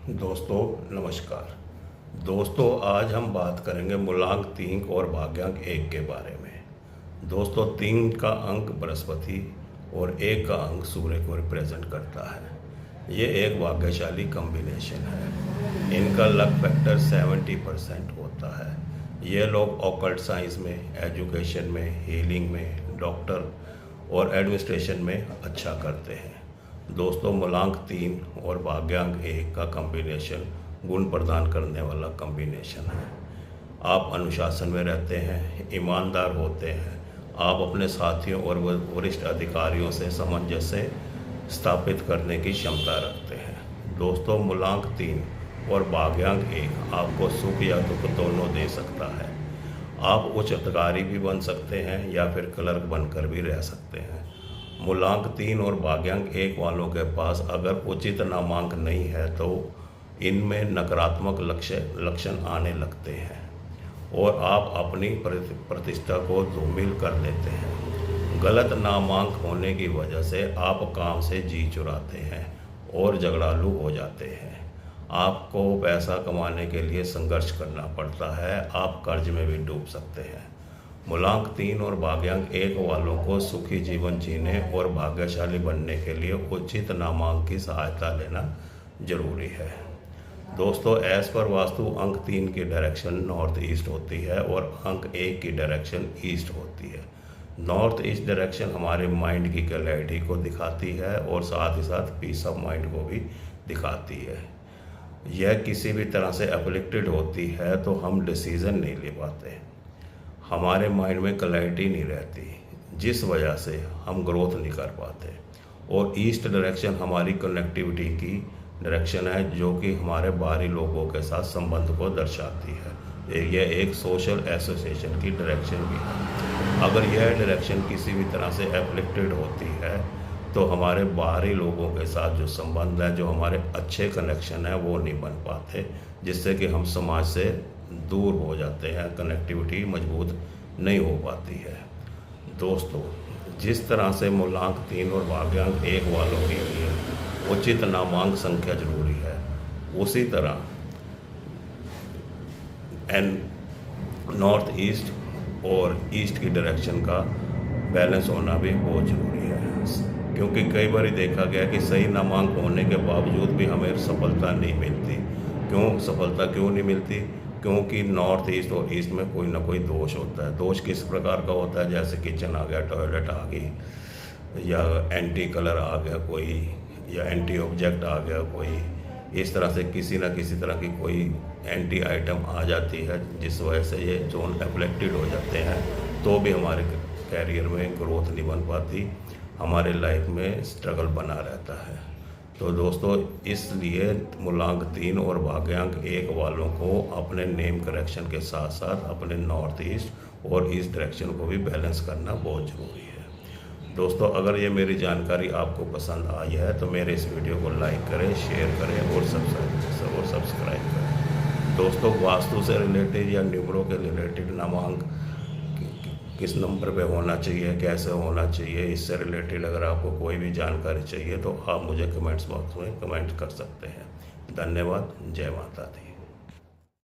दोस्तों नमस्कार। दोस्तों आज हम बात करेंगे मूलांक 3 और भाग्यांक 1 के बारे में। दोस्तों 3 का अंक बृहस्पति और 1 का अंक सूर्य को रिप्रेजेंट करता है। ये एक भाग्यशाली कॉम्बिनेशन है। इनका लक फैक्टर 70% होता है। ये लोग ऑकल्ट साइंस में, एजुकेशन में, हीलिंग में, डॉक्टर और एडमिनिस्ट्रेशन में अच्छा करते हैं। दोस्तों मूलांक 3 और भाग्यांक 1 का कॉम्बिनेशन गुण प्रदान करने वाला कॉम्बिनेशन है। आप अनुशासन में रहते हैं, ईमानदार होते हैं, आप अपने साथियों और वरिष्ठ अधिकारियों से सामंजस्य स्थापित करने की क्षमता रखते हैं। दोस्तों मूलांक 3 और भाग्यांक 1 आपको सुख या दुख दोनों दे सकता है। आप उच्च अधिकारी भी बन सकते हैं या फिर क्लर्क बनकर भी रह सकते हैं। मूलांक 3 और भाग्यांक 1 वालों के पास अगर उचित नामांक नहीं है तो इनमें नकारात्मक लक्षण आने लगते हैं और आप अपनी प्रतिष्ठा को धूमिल कर देते हैं। गलत नामांक होने की वजह से आप काम से जी चुराते हैं और झगड़ालू हो जाते हैं। आपको पैसा कमाने के लिए संघर्ष करना पड़ता है, आप कर्ज में भी डूब सकते हैं। मूलांक 3 और भाग्यांक 1 वालों को सुखी जीवन जीने और भाग्यशाली बनने के लिए उचित नामांक की सहायता लेना जरूरी है। दोस्तों एज पर वास्तु अंक 3 की डायरेक्शन नॉर्थ ईस्ट होती है और अंक 1 की डायरेक्शन ईस्ट होती है। नॉर्थ ईस्ट डायरेक्शन हमारे माइंड की क्लैरिटी को दिखाती है और साथ ही साथ पीस ऑफ माइंड को भी दिखाती है। यह किसी भी तरह से अफलिक्टेड होती है तो हम डिसीज़न नहीं ले पाते, हमारे माइंड में क्लैरिटी नहीं रहती, जिस वजह से हम ग्रोथ नहीं कर पाते। और ईस्ट डायरेक्शन हमारी कनेक्टिविटी की डायरेक्शन है जो कि हमारे बाहरी लोगों के साथ संबंध को दर्शाती है। यह एक सोशल एसोसिएशन की डायरेक्शन भी है। अगर यह डायरेक्शन किसी भी तरह से एफ्लिक्टेड होती है तो हमारे बाहरी लोगों के साथ जो संबंध है, जो हमारे अच्छे कनेक्शन है वो नहीं बन पाते, जिससे कि हम समाज से दूर हो जाते हैं, कनेक्टिविटी मजबूत नहीं हो पाती है। दोस्तों जिस तरह से मूलांक 3 और भाग्यांक 1 वालों के लिए उचित नामांक संख्या जरूरी है, उसी तरह नॉर्थ ईस्ट और ईस्ट की डायरेक्शन का बैलेंस होना भी बहुत ज़रूरी है। क्योंकि कई बार देखा गया कि सही नामांक होने के बावजूद भी हमें सफलता नहीं मिलती। सफलता क्यों नहीं मिलती? क्योंकि नॉर्थ ईस्ट और ईस्ट में कोई ना कोई दोष होता है। दोष किस प्रकार का होता है? जैसे किचन आ गया, टॉयलेट आ गई, या एंटी कलर आ गया कोई, या एंटी ऑब्जेक्ट आ गया कोई। इस तरह से किसी ना किसी तरह की कोई एंटी आइटम आ जाती है, जिस वजह से ये जोन एफ्लेक्टेड हो जाते हैं, तो भी हमारे कैरियर में ग्रोथ नहीं बन पाती, हमारे लाइफ में स्ट्रगल बना रहता है। तो दोस्तों इसलिए मूलांक 3 और भाग्यांक 1 वालों को अपने नेम करेक्शन के साथ साथ अपने नॉर्थ ईस्ट और ईस्ट डायरेक्शन को भी बैलेंस करना बहुत ज़रूरी है। दोस्तों अगर ये मेरी जानकारी आपको पसंद आई है तो मेरे इस वीडियो को लाइक करें, शेयर करें और सब्सक्राइब करें। दोस्तों वास्तु से रिलेटेड या न्यूमरों के रिलेटेड नामांक किस नंबर पे होना चाहिए, कैसे होना चाहिए, इससे रिलेटेड अगर आपको कोई भी जानकारी चाहिए तो आप मुझे कमेंट्स बॉक्स में कमेंट कर सकते हैं। धन्यवाद। जय माता दी।